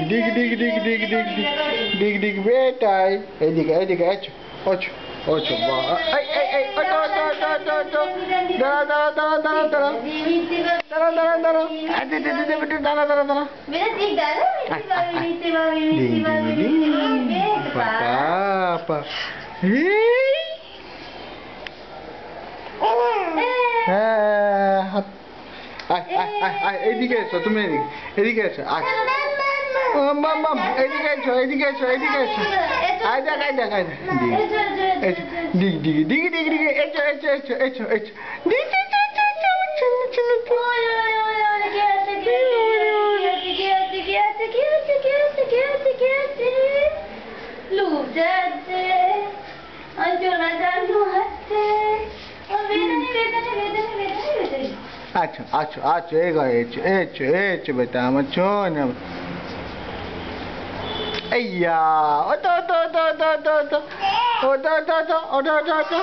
ডিগ ডিগ ডিগ ডিগ ডিগ ডিগ ডিগ বেটাই এদিকে এদিকে আছো আছো আছো বাবা এই এই এই ওটো ওটো ওটো ওটো দাঁড়া দাঁড়া দাঁড়া দাঁড়া দাঁড়া দাঁড়া দাঁড়া দাঁড়া আরে দে দে দে বেটা দাঁড়া দাঁড়া দাঁড়া मेरा ठीक डालो পাপা হ্যাঁ এইদিকে এসো তুমি এদিকে এসো এদিকে এসো এদিকে এসো এদিকে এসো আয় দেখ আয় দেখ আয় দেখ ডিগ ডিগ ডিগ ডিগ ডিগ এসো এসো এসো এসো এসো আচ্ছা আচ্ছা আচ্ছা এই ঘরে এসো এসো এসো বেটা আমার শোন আইয়া ওটো ওটো ওটো ওটো ওটো ওটো ওটো ওটো ওটো ওটো ওটো